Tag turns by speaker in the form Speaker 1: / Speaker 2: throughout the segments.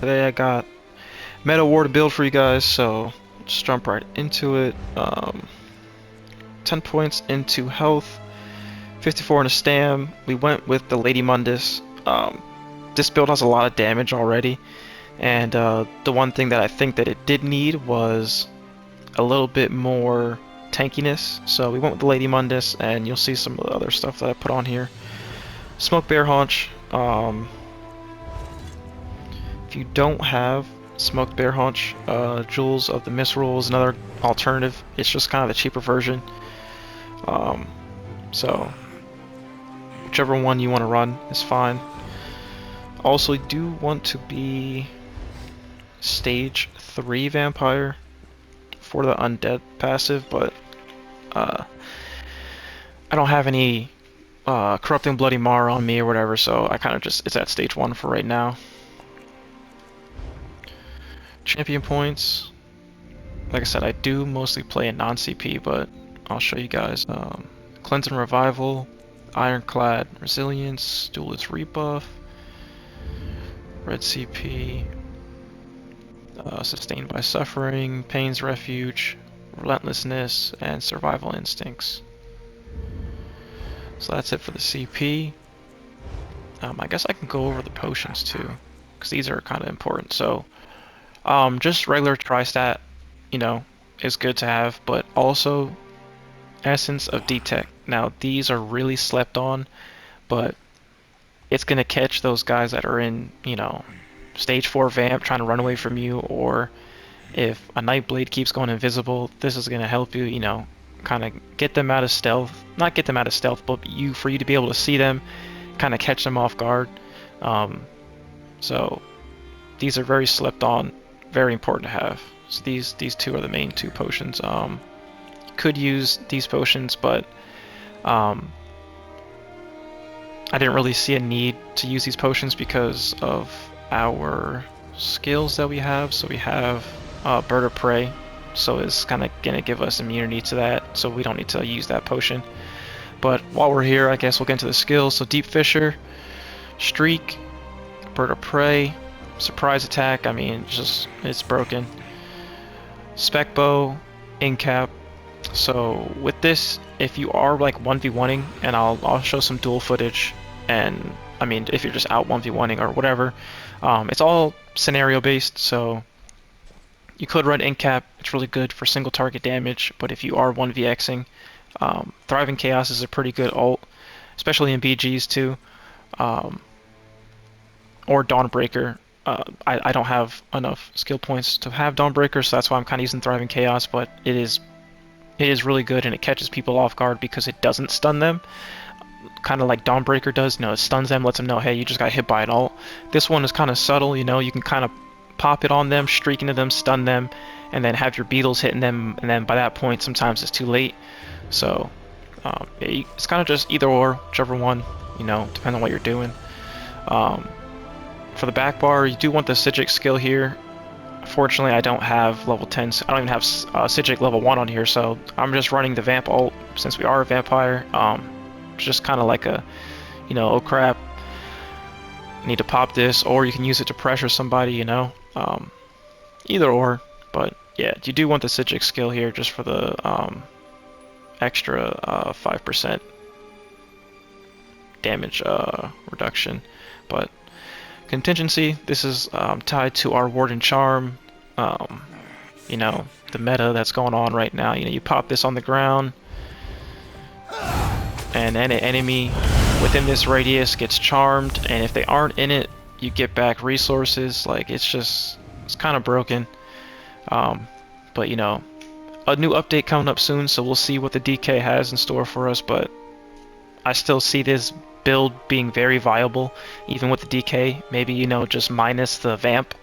Speaker 1: Today I got meta warden build for you guys, so just jump right into it. 10 points into health, 54 in a stam. We went with the Lady Mundus. This build has a lot of damage already, and the one thing that I think that it did need was a little bit more tankiness. So we went with the Lady Mundus, and you'll see some of the other stuff that I put on here. Smoke Bear Haunch. If you don't have Smoked Bear Haunch, Jewels of the Misrule is another alternative. It's just kind of the cheaper version. So whichever one you want to run is fine. Also, you do want to be stage 3 vampire for the undead passive, but I don't have any corrupting bloody mar on me or whatever, so I kind of just it's at stage 1 for right now. Champion points, like I said, I do mostly play in non-CP, but I'll show you guys. Cleanse and Revival, Ironclad Resilience, Duelist Rebuff, Red CP, Sustained by Suffering, Pain's Refuge, Relentlessness, and Survival Instincts. So that's it for the CP. I guess I can go over the potions too, because these are kind of important. So just regular tri-stat, you know, is good to have, but also Essence of Detect. Now these are really slept on, but it's gonna catch those guys that are in, you know, stage 4 vamp trying to run away from you, or if a Nightblade keeps going invisible, this is gonna help you, you know, kind of get them out of stealth. Not get them out of stealth, but for you to be able to see them, kind of catch them off guard. So these are very slept on, very important to have. So these two are the main 2 potions. Could use these potions, but I didn't really see a need to use these potions because of our skills that we have. So we have Bird of Prey, so it's kind of gonna give us immunity to that, so we don't need to use that potion. But while we're here, I guess we'll get into the skills. So Deep Fissure, Streak, Bird of Prey, Surprise Attack, I mean, it's broken. Spec Bow, Incap. So with this, if you are like 1v1ing, and I'll show some duel footage, and I mean if you're just out 1v1ing or whatever, it's all scenario based, so you could run Incap. It's really good for single target damage, but if you are 1vxing, Thriving Chaos is a pretty good ult, especially in BGs too, or Dawnbreaker. I don't have enough skill points to have Dawnbreaker, so that's why I'm kind of using Thriving Chaos, but it is really good, and it catches people off guard because it doesn't stun them, kind of like Dawnbreaker does. You know, it stuns them, lets them know, hey, you just got hit by an ult. This one is kind of subtle, you know, you can kind of pop it on them, streak into them, stun them, and then have your beetles hitting them, and then by that point sometimes it's too late. So it's kind of just either or, whichever one, you know, depending on what you're doing. For the back bar, you do want the Psijic skill here. Fortunately, I don't have level 10, I don't even have Psijic level 1 on here, so I'm just running the Vamp ult since we are a vampire. It's just kind of like a, you know, oh crap, I need to pop this, or you can use it to pressure somebody, you know. Either or, but yeah, you do want the Psijic skill here just for the extra 5% damage reduction. But contingency, this is tied to our Warden Charm. You know, the meta that's going on right now. You know, you pop this on the ground, and any enemy within this radius gets charmed, and if they aren't in it, you get back resources. Like, it's kind of broken. But you know, a new update coming up soon, so we'll see what the DK has in store for us, but I still see this build being very viable, even with the DK. Maybe, you know, just minus the vamp,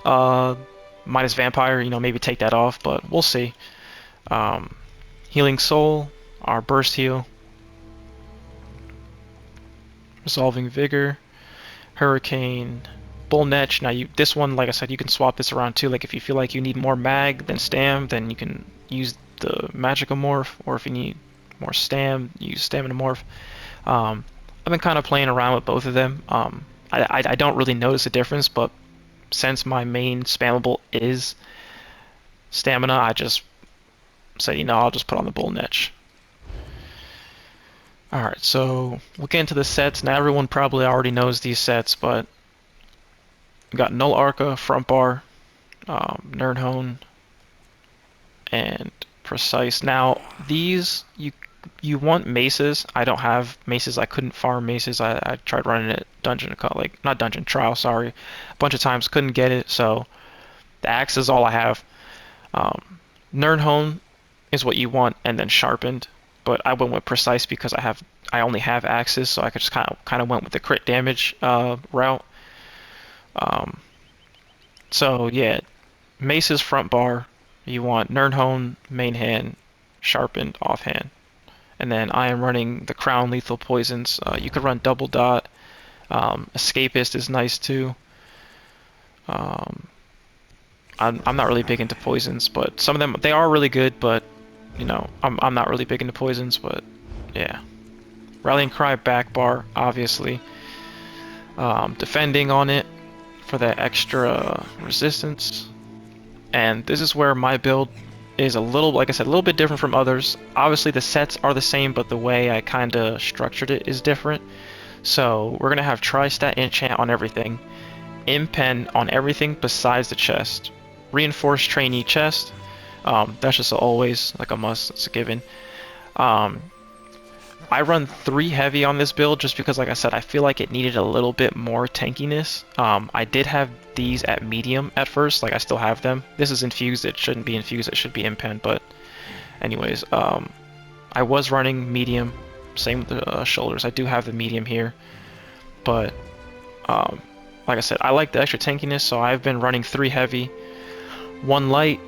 Speaker 1: minus vampire, you know, maybe take that off, but we'll see. Healing Soul, our burst heal, Resolving Vigor, Hurricane, Bull Netch. Now this one, like I said, you can swap this around too. Like if you feel like you need more mag than stam, then you can use the Magica Morph, or if you need more stam, use Stamina Morph. I've been kind of playing around with both of them. I don't really notice a difference, but since my main spammable is stamina, I just say, I'll just put on the bull niche. Alright, so we'll get into the sets. Now everyone probably already knows these sets, but we got Null Arca, Front Bar, Nerdhone, and Precise. Now these, you want maces. I don't have maces. I couldn't farm maces. I tried running it not dungeon trial, sorry, a bunch of times, couldn't get it, so the axe is all I have. Nerdhone is what you want, and then sharpened. But I went with precise because I only have axes, so I could just kind of went with the crit damage route. So yeah, mace's front bar. You want Nerdhone main hand, sharpened offhand, and then I am running the crown lethal poisons. You could run double dot. Escapist is nice too. I'm not really big into poisons, but some of them they are really good. But I'm not really big into poisons. But yeah, rallying cry back bar obviously. Defending on it for that extra resistance. And this is where my build is like I said, a little bit different from others. Obviously the sets are the same, but the way I kind of structured it is different. So we're gonna have tri-stat enchant on everything, impen on everything besides the chest, reinforced trainee chest. That's just always like a must. It's a given. I run 3 heavy on this build just because, like I said, I feel like it needed a little bit more tankiness. I did have these at medium at first, like I still have them. This is infused, it shouldn't be infused, it should be impen, but anyways, I was running medium, same with the shoulders. I do have the medium here, but like I said, I like the extra tankiness, so I've been running 3 heavy, 1 light,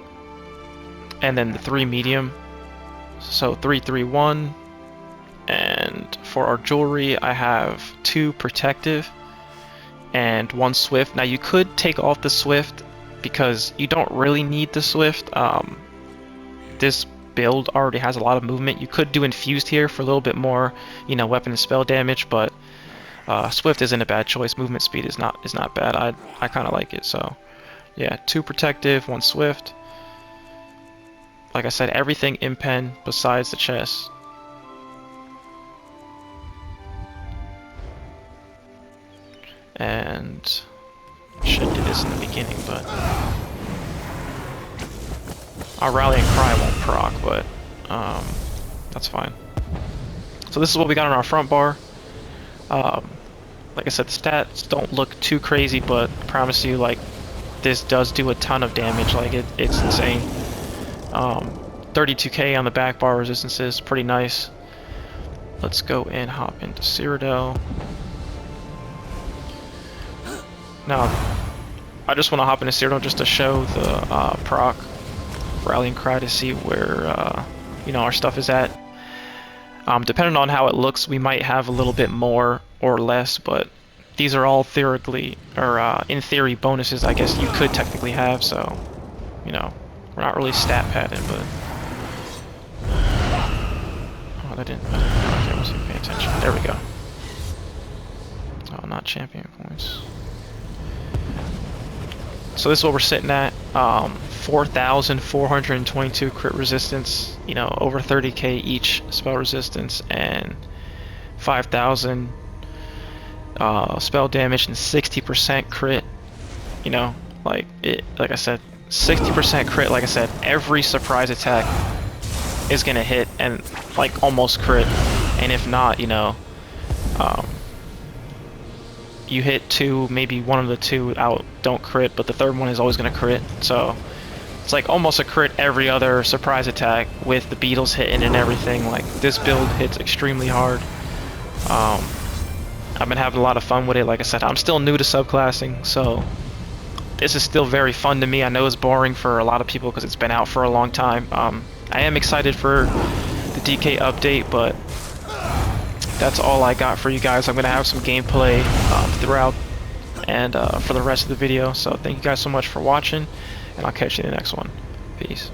Speaker 1: and then the 3 medium, so 3, 3, 1. And for our jewelry, I have 2 protective and 1 swift. Now you could take off the swift because you don't really need the swift. This build already has a lot of movement. You could do infused here for a little bit more, weapon and spell damage, but swift isn't a bad choice. Movement speed is not bad. I kind of like it. So yeah, 2 protective, 1 swift. Like I said, everything impen besides the chest. And should do this in the beginning, but our rally and cry won't proc, but that's fine. So this is what we got on our front bar. Like I said, the stats don't look too crazy, but I promise you, like, this does do a ton of damage. Like it's insane. 32k on the back bar resistances, pretty nice. Let's go and hop into Cyrodiil. Now, I just want to hop into Cyrodiil just to show the proc rallying cry to see where our stuff is at. Depending on how it looks, we might have a little bit more or less, but these are all theoretically, or in theory, bonuses I guess you could technically have, so, we're not really stat padded, but... Oh, I wasn't paying attention. There we go. Oh, not champion points. So this is what we're sitting at, 4,422 crit resistance, over 30k each spell resistance, and 5,000 spell damage and 60% crit. Like I said, 60% crit. Like I said, every surprise attack is gonna hit and like almost crit, and if not, you hit 2, maybe one of the 2 out don't crit, but the third one is always going to crit. So it's like almost a crit every other surprise attack with the beetles hitting and everything. Like this build hits extremely hard. I've been having a lot of fun with it. Like I said, I'm still new to subclassing, so this is still very fun to me. I know it's boring for a lot of people because it's been out for a long time. I am excited for the DK update, but that's all I got for you guys. I'm going to have some gameplay throughout and for the rest of the video. So thank you guys so much for watching, and I'll catch you in the next one. Peace.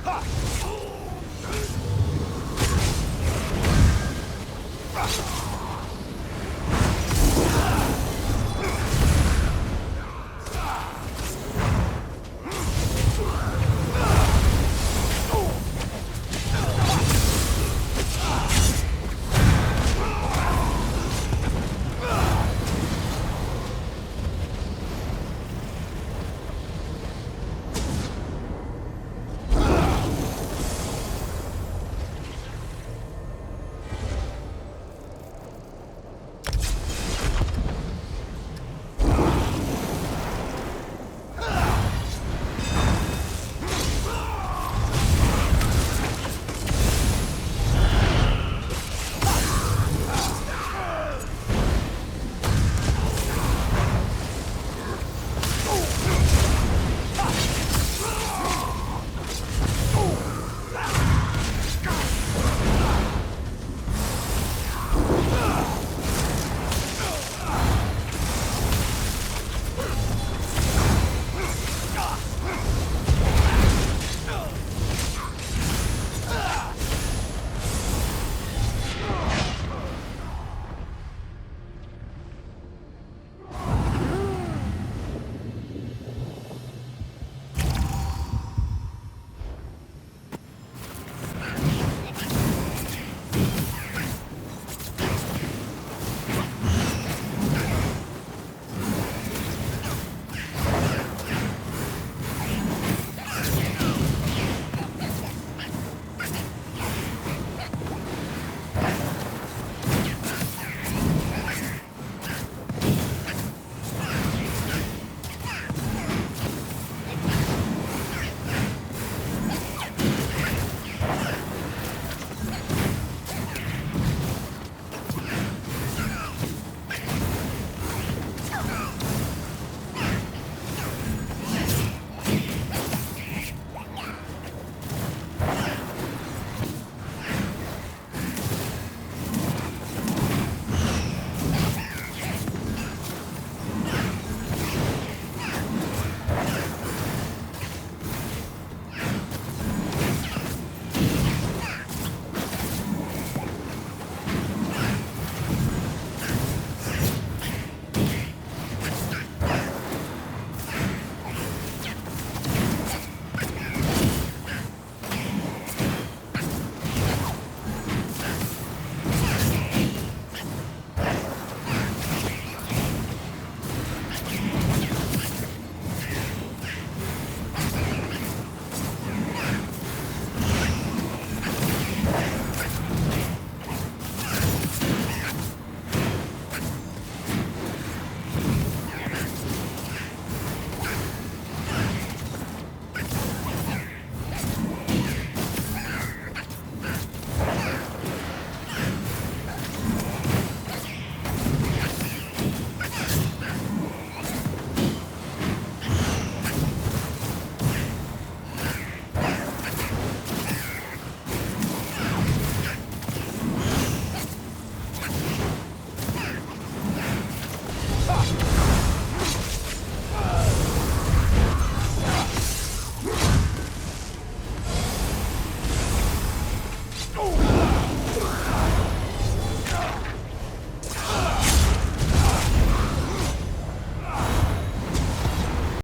Speaker 2: Ha!